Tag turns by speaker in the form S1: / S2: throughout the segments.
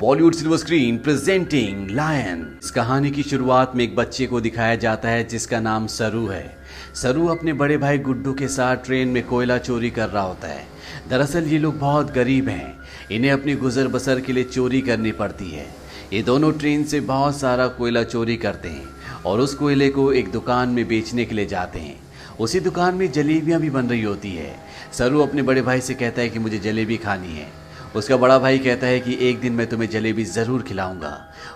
S1: Bollywood silver screen presenting Lion. इस कहानी की शुरुआत में एक बच्चे को दिखाया जाता है जिसका नाम सरू है। सरू अपने बड़े भाई गुड्डू के साथ ट्रेन में कोयला चोरी कर रहा होता है। दरअसल ये लोग बहुत गरीब हैं, इन्हें अपनी गुजर बसर के लिए चोरी करनी पड़ती है। ये दोनों ट्रेन से बहुत सारा कोयला चोरी करते हैं और उस कोयले को एक दुकान में बेचने के लिए जाते हैं। उसी दुकान में जलेबियां भी बन रही होती है। सरू अपने बड़े भाई से कहता है कि मुझे जलेबी खानी है। उसका बड़ा भाई कहता है कि एक दिन मैं तुम्हें जलेबी ज़रूर खिलाऊंगा।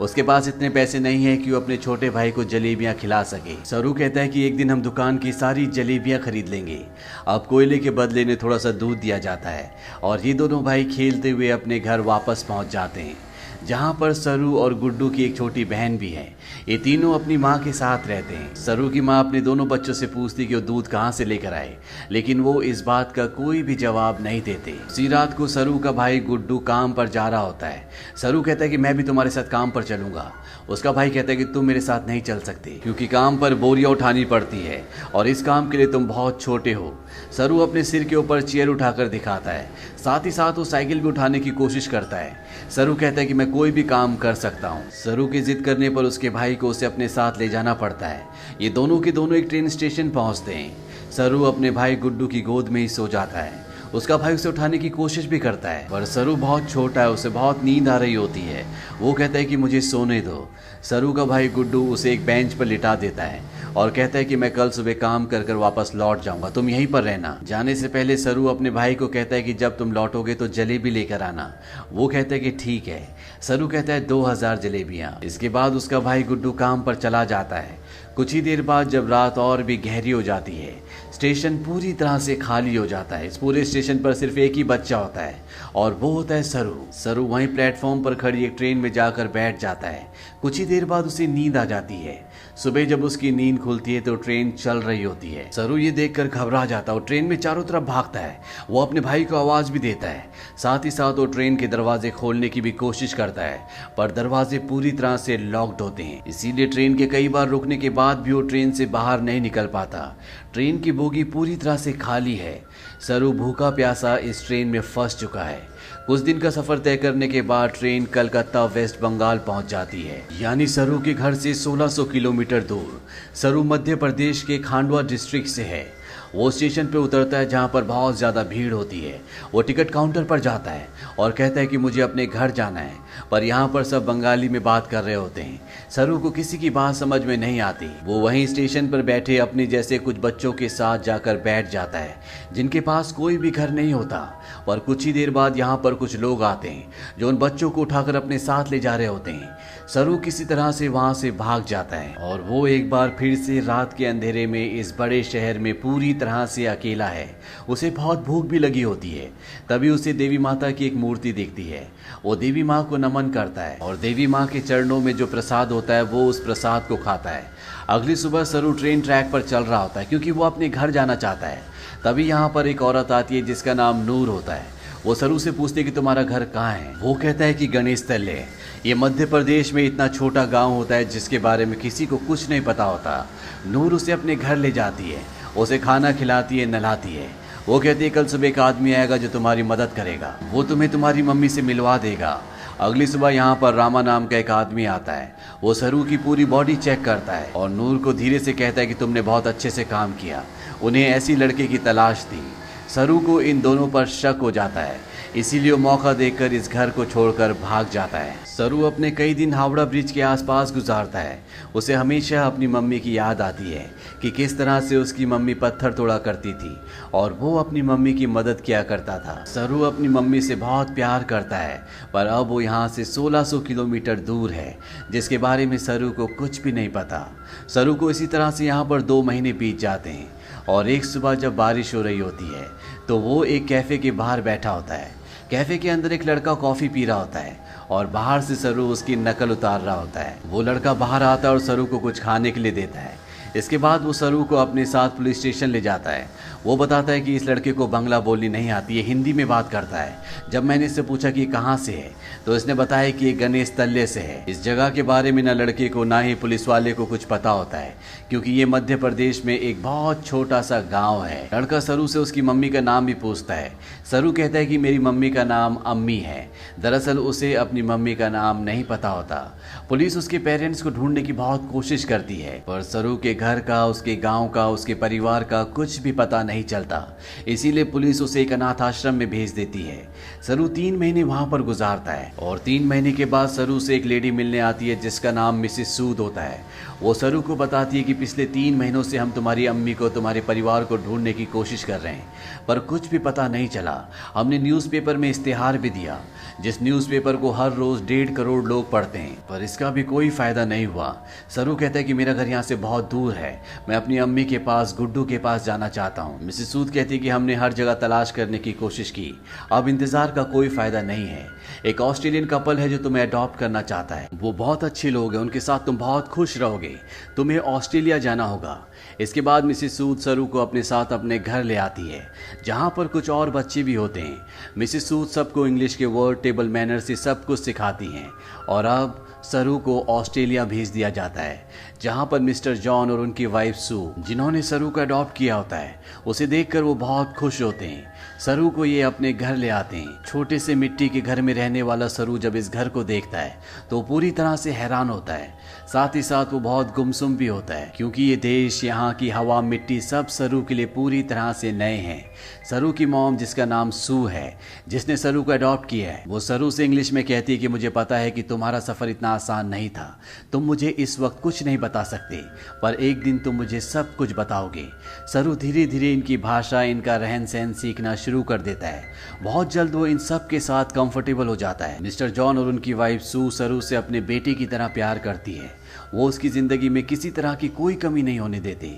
S1: उसके पास इतने पैसे नहीं है कि वो अपने छोटे भाई को जलेबियां खिला सके। सरू कहता है कि एक दिन हम दुकान की सारी जलेबियां खरीद लेंगे। अब कोयले के बदले में थोड़ा सा दूध दिया जाता है और ये दोनों भाई खेलते हुए अपने घर वापस पहुंच जाते हैं, जहां पर सरू और गुड्डू की एक छोटी बहन भी है। ये तीनों अपनी माँ के साथ रहते हैं। सरू की माँ अपने दोनों बच्चों से पूछती कि वो दूध कहाँ से लेकर आए, लेकिन वो इस बात का कोई भी जवाब नहीं देते। उसी रात को सरू का भाई गुड्डू काम पर जा रहा होता है। सरू कहता है कि मैं भी तुम्हारे साथ काम पर चलूंगा। उसका भाई कहता है कि तुम मेरे साथ नहीं चल सकते क्योंकि काम पर बोरियां उठानी पड़ती है और इस काम के लिए तुम बहुत छोटे हो। सरू अपने सिर के ऊपर चेयर उठाकर दिखाता है, साथ ही साथ वो साइकिल भी उठाने की कोशिश करता है। सरू कहता है कि मैं कोई भी काम कर सकता हूँ। सरू की जिद करने पर उसके भाई को उसे अपने साथ ले जाना पड़ता है। ये दोनों के दोनों एक ट्रेन स्टेशन पहुँचते हैं। सरू अपने भाई गुड्डू की गोद में ही सो जाता है। उसका भाई उसे उठाने की कोशिश भी करता है पर सरू बहुत छोटा है, उसे बहुत नींद आ रही होती है। वो कहता है कि मुझे सोने दो। सरू का भाई गुड्डू उसे एक बेंच पर लिटा देता है और कहता है कि मैं कल सुबह काम कर कर वापस लौट जाऊंगा, तुम यहीं पर रहना। जाने से पहले सरू अपने भाई को कहता है कि जब तुम लौटोगे तो जलेबी लेकर आना। वो कहता है कि ठीक है। सरू कहता है 2000 जलेबियां। इसके बाद उसका भाई गुड्डू काम पर चला जाता है। कुछ ही देर बाद जब रात और भी गहरी हो जाती है, स्टेशन पूरी तरह से खाली हो जाता है। इस पूरे स्टेशन पर सिर्फ एक ही बच्चा होता है और वो होता है सरू। सरू वहीं प्लेटफॉर्म पर खड़ी एक ट्रेन में जाकर बैठ जाता है। कुछ ही देर बाद उसे नींद आ जाती है। सुबह जब उसकी नींद खुलती है तो ट्रेन चल रही होती है। सरू ये देखकर घबरा जाता है और ट्रेन में चारों तरफ भागता है। वो अपने भाई को आवाज भी देता है। साथ ही साथ वो ट्रेन के दरवाजे खोलने की भी कोशिश करता है पर दरवाजे पूरी तरह से लॉक्ड होते हैं। इसीलिए ट्रेन के कई बार रुकने के बाद भी वो ट्रेन से बाहर नहीं निकल पाता। ट्रेन की बोगी पूरी तरह से खाली है। सरू भूखा प्यासा इस ट्रेन में फंस चुका है। कुछ दिन का सफर तय करने के बाद ट्रेन कलकत्ता वेस्ट बंगाल पहुंच जाती है, यानी सरू के घर से 1600 किलोमीटर दूर। सरू मध्य प्रदेश के खांडवा डिस्ट्रिक्ट से है। वो स्टेशन पे उतरता है जहाँ पर बहुत ज़्यादा भीड़ होती है। वो टिकट काउंटर पर जाता है और कहता है कि मुझे अपने घर जाना है, पर यहाँ पर सब बंगाली में बात कर रहे होते हैं। सरू को किसी की बात समझ में नहीं आती। वो वहीं स्टेशन पर बैठे अपने जैसे कुछ बच्चों के साथ जाकर बैठ जाता है जिनके पास कोई भी घर नहीं होता। पर कुछ ही देर बाद यहाँ पर कुछ लोग आते हैं जो उन बच्चों को उठाकर अपने साथ ले जा रहे होते हैं। सरू किसी तरह से वहाँ से भाग जाता है और वो एक बार फिर से रात के अंधेरे में इस बड़े शहर में पूरी तरह से अकेला है। उसे बहुत भूख भी लगी होती है। तभी उसे देवी माता की एक मूर्ति दिखती है। वो देवी माँ को नमन करता है और देवी माँ के चरणों में जो प्रसाद होता है वो उस प्रसाद को खाता है। अगली सुबह सरू ट्रेन ट्रैक पर चल रहा होता है क्योंकि वो अपने घर जाना चाहता है। तभी यहाँ पर एक औरत आती है जिसका नाम नूर होता है। वो सरू से पूछते कि तुम्हारा घर कहाँ है। वो कहता है कि गणेश तल्ले। ये मध्य प्रदेश में इतना छोटा गांव होता है जिसके बारे में किसी को कुछ नहीं पता होता। नूर उसे अपने घर ले जाती है, उसे खाना खिलाती है, नहलाती है। वो कहती है कल सुबह एक आदमी आएगा जो तुम्हारी मदद करेगा, वो तुम्हें तुम्हारी मम्मी से मिलवा देगा। अगली सुबह यहाँ पर रामा नाम का एक आदमी आता है। वो सरू की पूरी बॉडी चेक करता है और नूर को धीरे से कहता है कि तुमने बहुत अच्छे से काम किया। उन्हें ऐसी लड़के की तलाश थी। सरू को इन दोनों पर शक हो जाता है, इसीलिए वो मौका देखकर इस घर को छोड़कर भाग जाता है। सरू अपने कई दिन हावड़ा ब्रिज के आसपास गुजारता है। उसे हमेशा अपनी मम्मी की याद आती है कि किस तरह से उसकी मम्मी पत्थर तोड़ा करती थी और वो अपनी मम्मी की मदद किया करता था। सरू अपनी मम्मी से बहुत प्यार करता है पर अब वो यहाँ से 1600 किलोमीटर दूर है जिसके बारे में सरू को कुछ भी नहीं पता। सरू को इसी तरह से यहाँ पर 2 महीने बीत जाते हैं और एक सुबह जब बारिश हो रही होती है तो वो एक कैफ़े के बाहर बैठा होता है। कैफ़े के अंदर एक लड़का कॉफ़ी पी रहा होता है और बाहर से सरू उसकी नकल उतार रहा होता है। वो लड़का बाहर आता है और सरू को कुछ खाने के लिए देता है। इसके बाद वो सरू को अपने साथ पुलिस स्टेशन ले जाता है। वो बताता है कि इस लड़के को बांग्ला बोलनी नहीं आती है, हिंदी में बात करता है। जब मैंने इससे पूछा कि कहाँ से है तो इसने बताया कि ये गणेश तल्ले से है। इस जगह के बारे में ना लड़के को ना ही पुलिस वाले को कुछ पता होता है, क्योंकि ये मध्य प्रदेश में एक बहुत छोटा सा गाँव है। लड़का सरू से उसकी मम्मी का नाम भी पूछता है। सरू कहता है कि मेरी मम्मी का नाम अम्मी है। दरअसल उसे अपनी मम्मी का नाम नहीं पता होता। पुलिस उसके पेरेंट्स को ढूंढने की बहुत कोशिश करती है, पर सरू के घर का, उसके गांव का, उसके परिवार का कुछ भी पता नहीं चलता। इसीलिए पुलिस उसे एक अनाथ आश्रम में भेज देती है। सरू 3 महीने वहां पर गुजारता है और 3 महीने के बाद सरू से एक लेडी मिलने आती है जिसका नाम मिसेस सूद होता है। वो सरू को बताती है कि पिछले 3 महीनों से हम तुम्हारी अम्मी को, तुम्हारे परिवार को ढूंढने की कोशिश कर रहे हैं, पर कुछ भी पता नहीं चला। हमने न्यूज़पेपर में इश्तेहार भी दिया, जिस न्यूज़पेपर को हर रोज 1.5 करोड़ लोग पढ़ते हैं, पर इसका भी कोई फायदा नहीं हुआ। सरू कहता है कि मेरा घर यहाँ से बहुत दूर है, मैं अपनी अम्मी के पास, गुड्डू के पास जाना चाहता हूँ। मिसेस सूद कहती है कि हमने हर जगह तलाश करने की कोशिश की, अब इंतजार का कोई फायदा नहीं है। एक ऑस्ट्रेलियन कपल है जो तुम्हें अडॉप्ट करना चाहता है, वो बहुत अच्छे लोग हैं, उनके साथ तुम बहुत खुश रहोगे, तुम्हें ऑस्ट्रेलिया जाना होगा। इसके बाद मिसेस सूद सरू को अपने साथ अपने घर ले आती है, जहाँ पर कुछ और बच्चे भी होते हैं। मिसेस सूद सबको इंग्लिश के वर्ड, टेबल मैनर से सब कुछ सिखाती हैं और अब सरू को ऑस्ट्रेलिया भेज दिया जाता है, जहां पर मिस्टर जॉन और उनकी वाइफ सू, जिन्होंने सरू को अडॉप्ट किया होता है, उसे देखकर वो बहुत खुश होते हैं। सरू को ये अपने घर ले आते हैं। छोटे से मिट्टी के घर में रहने वाला सरू जब इस घर को देखता है तो पूरी तरह से हैरान होता है। साथ ही साथ वो बहुत गुमसुम भी होता है, क्योंकि ये देश, यहाँ की हवा, मिट्टी सब सरू के लिए पूरी तरह से नए हैं। सरू की मॉम, जिसका नाम सू है, जिसने सरू को अडॉप्ट किया है, वो सरू से इंग्लिश में कहती है कि मुझे पता है कि तुम्हारा सफर इतना आसान नहीं था, तुम मुझे इस वक्त कुछ नहीं बता सकते, पर एक दिन तुम मुझे सब कुछ बताओगे। सरू धीरे धीरे इनकी भाषा, इनका रहन सहन सीखना शुरू कर देता है। बहुत जल्द वो इन सब के साथ कंफर्टेबल हो जाता है। मिस्टर जॉन और उनकी वाइफ सू सरू से अपने बेटे की तरह प्यार करती है। वो उसकी जिंदगी में किसी तरह की कोई कमी नहीं होने देते।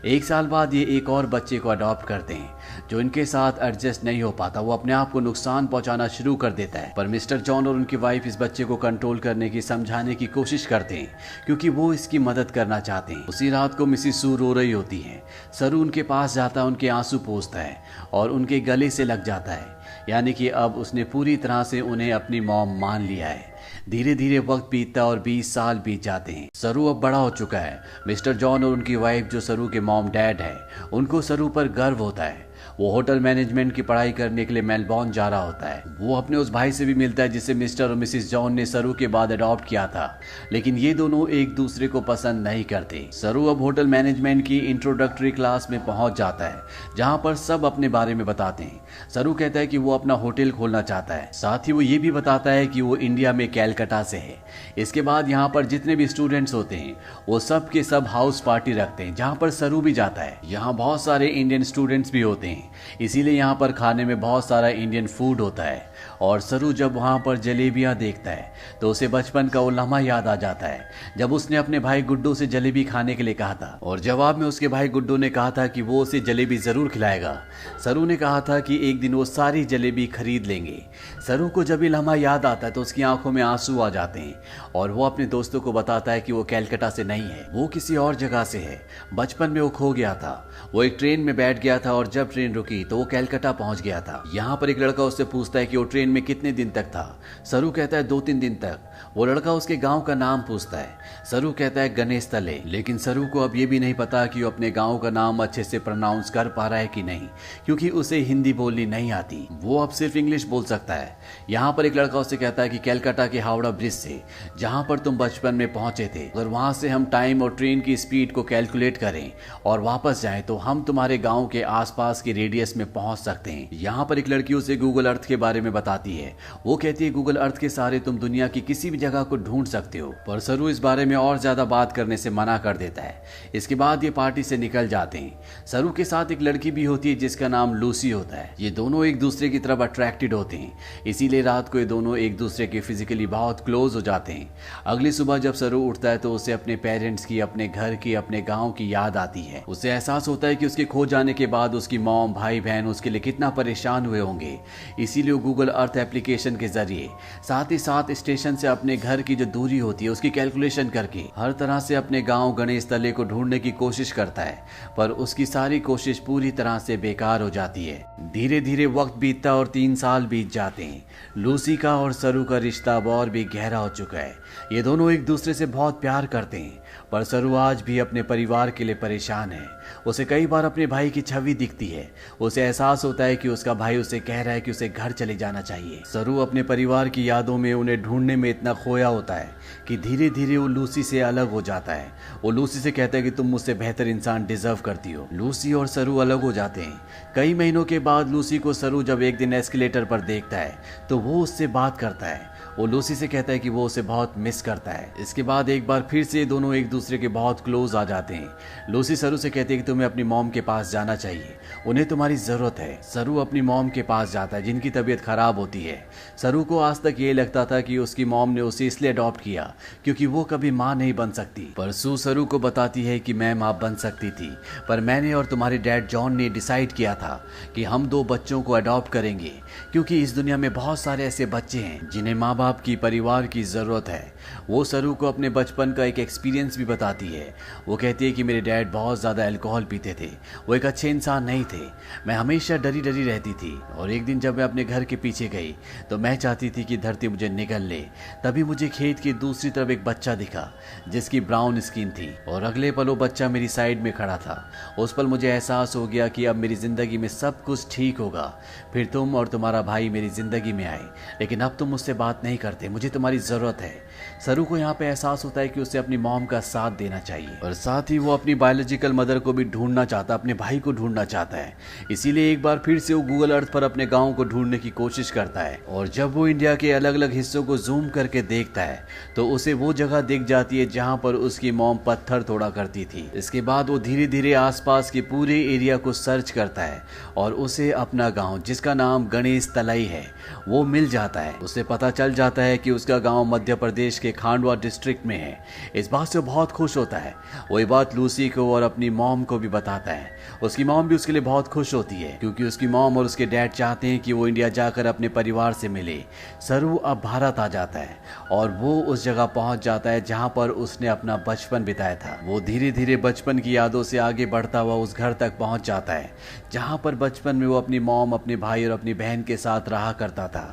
S1: 1 साल बाद ये एक और बच्चे को अडॉप्ट करते हैं, जो इनके साथ एडजस्ट नहीं हो पाता। वो अपने आप को नुकसान पहुंचाना शुरू कर देता है, पर मिस्टर जॉन और उनकी वाइफ इस बच्चे को कंट्रोल करने की, समझाने की कोशिश करते हैं, क्योंकि वो इसकी मदद करना चाहते हैं। उसी रात को मिसेस सू रो रही होती है। सरू उनके पास जाता है, उनके आंसू पोंछता है और उनके गले से लग जाता है, यानी कि अब उसने पूरी तरह से उन्हें अपनी मॉम मान लिया है। धीरे धीरे वक्त बीतता और 20 साल बीत जाते हैं। सरू अब बड़ा हो चुका है। मिस्टर जॉन और उनकी वाइफ, जो सरू के मॉम डैड है, उनको सरू पर गर्व होता है। वो होटल मैनेजमेंट की पढ़ाई करने के लिए मेलबॉर्न जा रहा होता है। वो अपने उस भाई से भी मिलता है जिसे मिस्टर और मिसेस जॉन ने सरू के बाद अडॉप्ट किया था, लेकिन ये दोनों एक दूसरे को पसंद नहीं करते। सरू अब होटल मैनेजमेंट की इंट्रोडक्टरी क्लास में पहुंच जाता है, जहां पर सब अपने बारे में बताते हैं। सरू कहता है कि वो अपना होटल खोलना चाहता है, साथ ही वो ये भी बताता है कि वो इंडिया में कैलकाटा से है। इसके बाद यहाँ पर जितने भी स्टूडेंट्स होते हैं वो सब के सब हाउस पार्टी रखते हैं, जहाँ पर सरू भी जाता है। यहाँ बहुत सारे इंडियन स्टूडेंट्स भी होते हैं, इसीलिए यहाँ पर खाने में बहुत सारा इंडियन फूड होता है। और सरू जब वहाँ पर जलेबियाँ देखता है तो उसे बचपन का वो लम्हा याद आ जाता है, जब उसने अपने भाई गुड्डू से जलेबी खाने के लिए कहा था और जवाब में उसके भाई गुड्डू ने कहा था कि वो उसे जलेबी जरूर खिलाएगा। सरू ने कहा था कि एक दिन वो सारी जलेबी खरीद लेंगे। सरू को जब ये लम्हा याद आता है तो उसकी आंखों में आंसू आ जाते हैं और वो अपने दोस्तों को बताता है कि वो कैलकाटा से नहीं है, वो किसी और जगह से है। बचपन में वो खो गया था, वो एक ट्रेन में बैठ गया था और जब ट्रेन रुकी तो वो कैलकाटा पहुंच गया था। यहाँ पर एक लड़का उससे पूछता है कि वो ट्रेन में कितने दिन तक था। सरू कहता है 2-3 दिन तक। वो लड़का उसके गांव का नाम पूछता है। सरू कहता है गणेश तले, लेकिन सरू को अब ये भी नहीं पता कि वो अपने गांव का नाम अच्छे से प्रोनाउंस कर पा रहा है कि नहीं, क्योंकि उसे हिंदी बोलनी नहीं आती, वो अब सिर्फ इंग्लिश बोल सकता है। यहाँ पर एक लड़का उससे कहता है कि कैलकाटा के हावड़ा ब्रिज से, जहाँ पर तुम बचपन में पहुंचे थे, अगर वहां से हम टाइम और ट्रेन की स्पीड को कैलकुलेट करें और वापस जाएं तो हम तुम्हारे गांव के आसपास के रेडियस में पहुंच सकते हैं। यहाँ पर एक लड़की उसे गूगल अर्थ के बारे में बताती है। वो कहती है गूगल अर्थ के सहारे तुम दुनिया की किसी भी जगह को ढूंढ सकते हो, पर सरू इस बारे में और ज्यादा बात करने से मना कर देता है। इसके बाद ये पार्टी से निकल जाते हैं। सरू के साथ एक लड़की भी होती है जिसका नाम लूसी होता है। ये दोनों एक दूसरे की तरफ अट्रैक्टेड होते हैं, इसीलिए रात को ये दोनों एक दूसरे के फिजिकली बहुत क्लोज हो जाते हैं। अगली सुबह जब सरू उठता है तो उसे अपने पेरेंट्स की, अपने घर की, अपने गाँव की याद आती है। उसे एहसास होता है कि उसके खो जाने के बाद उसकी मॉम, भाई बहन उसके लिए कितना परेशान हुए होंगे। इसीलिए गूगल अर्थ एप्लीकेशन के जरिए, साथ ही साथ स्टेशन से अपने घर की जो दूरी होती है उसकी कैलकुलेशन करके हर तरह से अपने गांव गणेश तले को ढूंढने की कोशिश करता है, पर उसकी सारी कोशिश पूरी तरह से बेकार हो जाती है। धीरे धीरे वक्त बीतता और 3 साल बीत जाते हैं। लूसी का और सरू का रिश्ता अब और भी गहरा हो चुका है। ये दोनों एक दूसरे से बहुत प्यार करते हैं, पर सरू आज भी अपने परिवार के लिए परेशान है। उसे कई बार अपने भाई की छवि दिखती है। उसे एहसास होता है कि उसका भाई उसे कह रहा है कि उसे घर चले जाना चाहिए। सरू अपने परिवार की यादों में उन्हें ढूंढने में इतना खोया होता है कि धीरे धीरे वो लूसी से अलग हो जाता है। वो लूसी से कहता है कि तुम मुझसे बेहतर इंसान डिजर्व करती हो। लूसी और सरू अलग हो जाते हैं। कई महीनों के बाद लूसी को सरू जब एक दिन एस्केलेटर पर देखता है तो वो उससे बात करता है। वो लूसी से कहता है कि वो उसे बहुत मिस करता है। इसके बाद एक बार फिर से दोनों एक दूसरे के बहुत क्लोज आ जाते हैं। लूसी सरू से कहती है कि तुम्हें अपनी मॉम के पास जाना चाहिए, उन्हें तुम्हारी जरूरत है। सरू अपनी मॉम के पास जाता है जिनकी तबीयत खराब होती है। सरू को आज तक ये लगता था कि उसकी मॉम ने उसे इसलिए अडॉप्ट किया क्योंकि वो कभी माँ नहीं बन सकती, पर सू सरू को बताती है कि मैं माँ बन सकती थी, पर मैंने और तुम्हारे डैड जॉन ने डिसाइड किया था कि हम 2 बच्चों को अडॉप्ट करेंगे, क्योंकि इस दुनिया में बहुत सारे ऐसे बच्चे हैं जिन्हें माँ बाप की, परिवार की जरूरत है। वो सरू को अपने बचपन का एक एक्सपीरियंस भी बताती है। वो कहती है कि मेरे डैड बहुत ज्यादा अल्कोहल पीते थे, वो एक अच्छे इंसान नहीं थे। मैं हमेशा डरी डरी रहती थी और एक दिन जब मैं अपने घर के पीछे गई तो मैं चाहती थी कि धरती मुझे निगल ले। तभी मुझे खेत की दूसरी तरफ एक बच्चा दिखा जिसकी ब्राउन स्किन थी और अगले पल वो बच्चा मेरी साइड में खड़ा था। उस पल मुझे एहसास हो गया कि अब मेरी जिंदगी में सब कुछ ठीक होगा। फिर तुम और तुम्हारा भाई मेरी जिंदगी में आए, लेकिन अब तुम मुझसे बात नहीं करते, मुझे तुम्हारी जरूरत है। सरू को यहाँ पे एहसास होता है कि उसे अपनी मॉम का साथ देना चाहिए और साथ ही वो अपनी बायोलॉजिकल मदर को भी ढूंढना चाहता, अपने भाई को ढूंढना चाहता है। इसीलिए एक बार फिर से वो गूगल अर्थ पर अपने गांव को ढूंढने की कोशिश करता है और जब वो इंडिया के अलग अलग हिस्सों को जूम करके देखता है तो उसे वो जगह दिख जाती है जहाँ पर उसकी मॉम पत्थर तोड़ा करती थी। इसके बाद वो धीरे धीरे आसपास के पूरे एरिया को सर्च करता है और उसे अपना गाँव, जिसका नाम गणेश तलाई है, वो मिल जाता है। उसे पता चल जाता है कि उसका गांव मध्य प्रदेश के खांडवा डिस्ट्रिक्ट में है। इस बात से बहुत खुश होता है। वो ये बात लूसी को और अपनी मॉम को भी बताता है। उसकी मॉम भी उसके लिए बहुत खुश होती है क्योंकि उसकी मॉम और उसके डैड चाहते हैं कि वो इंडिया जाकर अपने परिवार से मिले। सरू अब भारत आ जाता है और वो उस जगह पहुंच जाता है जहां पर उसने अपना बचपन बिताया था। वो धीरे धीरे बचपन की यादों से आगे बढ़ता हुआ उस घर तक पहुंच जाता है जहां पर बचपन में वो अपनी मॉम, अपने भाई और अपनी बहन के साथ रहा करता था।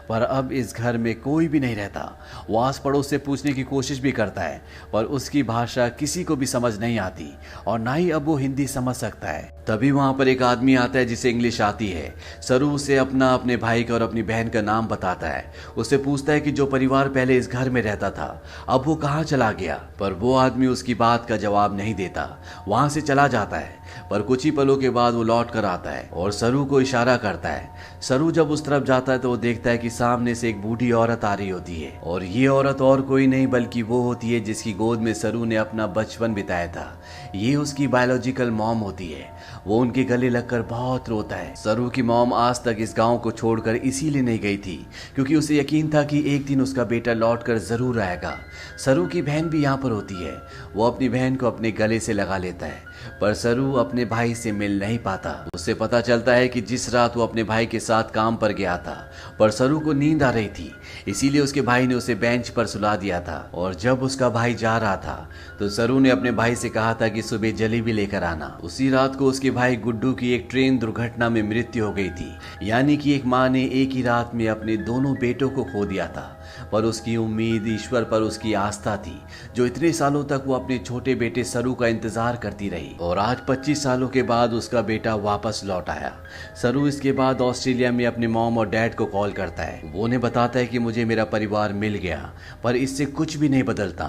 S1: पर अब इस घर में कोई भी नहीं रहता। वो आस पड़ोस से पूछने की कोशिश भी करता है पर उसकी भाषा किसी को भी समझ नहीं आती और ना ही अब वो हिंदी समझ सकता है। तभी वहां पर एक आदमी आता है जिसे इंग्लिश आती है। सरू उसे अपने भाई का और अपनी बहन का नाम बताता है। उससे पूछता है कि जो परिवार पहले इस घर में रहता था अब वो कहाँ चला गया, पर वो आदमी उसकी बात का जवाब नहीं देता, वहां से चला जाता है। पर कुछ ही पलों के बाद वो लौट कर आता है और सरू को इशारा करता है। सरू जब उस तरफ जाता है तो वो देखता है कि सामने से एक बूढ़ी औरत आ रही होती है और ये औरत और कोई नहीं बल्कि वो होती है जिसकी गोद में सरू ने अपना बचपन बिताया था। ये उसकी बायोलॉजिकल मॉम होती है। वो उनके गले लगकर बहुत रोता है। सरू की मॉम आज तक इस गांव को छोड़कर इसीलिए नहीं गई थी क्योंकि उसे यकीन था कि एक दिन उसका बेटा लौटकर जरूर आएगा। सरू की बहन भी यहाँ पर होती है। वो अपनी बहन को अपने गले से लगा लेता है पर सरू अपने भाई से मिल नहीं पाता। उससे पता चलता है कि जिस रात वो अपने भाई के साथ काम पर गया था पर सरू को नींद आ रही थी, इसीलिए उसके भाई ने उसे बेंच पर सुला दिया था। और जब उसका भाई जा रहा था तो सरू ने अपने भाई से कहा था कि सुबह जलेबी लेकर आना। उसी रात को उसके भाई गुड्डू की एक ट्रेन दुर्घटना में मृत्यु हो गई थी, यानी कि एक माँ ने एक ही रात में अपने दोनों बेटों को खो दिया था। पर उसकी उम्मीद, ईश्वर पर उसकी आस्था थी जो इतने सालों तक वो अपने छोटे बेटे सरू का इंतजार करती रही और आज 25 सालों के बाद उसका बेटा वापस लौट आया। सरू इसके बाद ऑस्ट्रेलिया में अपने मॉम और डैड को कॉल करता है। वो उन्हें बताता है कि मुझे मेरा परिवार मिल गया पर इससे कुछ भी नहीं बदलता।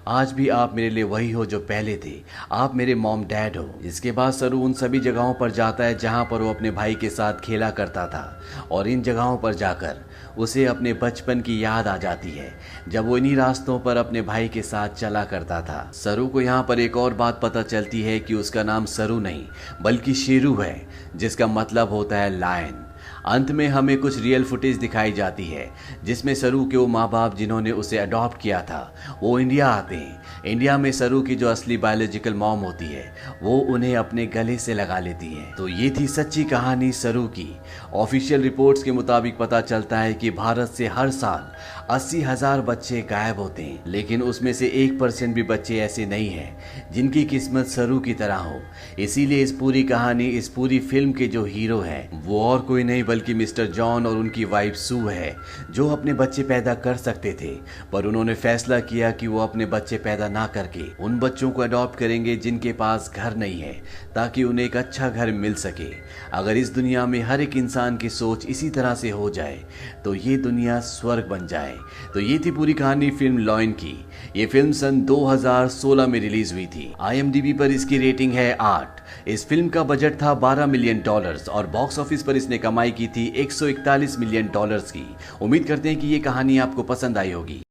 S1: आज भी आप मेरे लिए वही हो जो पहले थे, आप मेरे मॉम डैड हो। इसके बाद सरू उन सभी जगहों पर जाता है जहां पर वो अपने भाई के साथ खेला करता था और इन जगहों पर जाकर उसे अपने बचपन की याद आ जाती है जब वो इन्हीं रास्तों पर अपने भाई के साथ चला करता था। सरू को यहाँ पर एक और बात पता चलती है कि उसका नाम सरू नहीं बल्कि शेरू है, जिसका मतलब होता है लायन। अंत में हमें कुछ रियल फुटेज दिखाई जाती है जिसमें सरू के वो माँ बाप जिन्होंने उसे अडॉप्ट किया था वो इंडिया आते हैं। इंडिया में सरू की जो असली बायोलॉजिकल मॉम होती है वो उन्हें अपने गले से लगा लेती है। तो ये थी सच्ची कहानी सरू की। ऑफिशियल रिपोर्ट्स के मुताबिक पता चलता है कि भारत से हर साल 80,000 बच्चे गायब होते हैं, लेकिन उसमें से 1% भी बच्चे ऐसे नहीं हैं जिनकी किस्मत सरू की तरह हो। इसीलिए इस पूरी कहानी, इस पूरी फिल्म के जो हीरो हैं वो और कोई नहीं बल्कि मिस्टर जॉन और उनकी वाइफ सू है, जो अपने बच्चे पैदा कर सकते थे, पर उन्होंने फैसला किया कि वो अपने बच्चे पैदा ना करके उन बच्चों को अडॉप्ट करेंगे जिनके पास घर नहीं है, ताकि उन्हें एक अच्छा घर मिल सके। अगर इस दुनिया में हर एक इंसान की सोच इसी तरह से हो जाए तो ये दुनिया स्वर्ग बन जाए। तो ये थी पूरी कहानी फिल्म लॉयन की। ये फिल्म सन 2016 में रिलीज हुई थी। IMDb पर इसकी रेटिंग है 8। इस फिल्म का बजट था $12 मिलियन और बॉक्स ऑफिस पर इसने कमाई की थी $141 मिलियन की। उम्मीद करते हैं कि ये कहानी आपको पसंद आई होगी।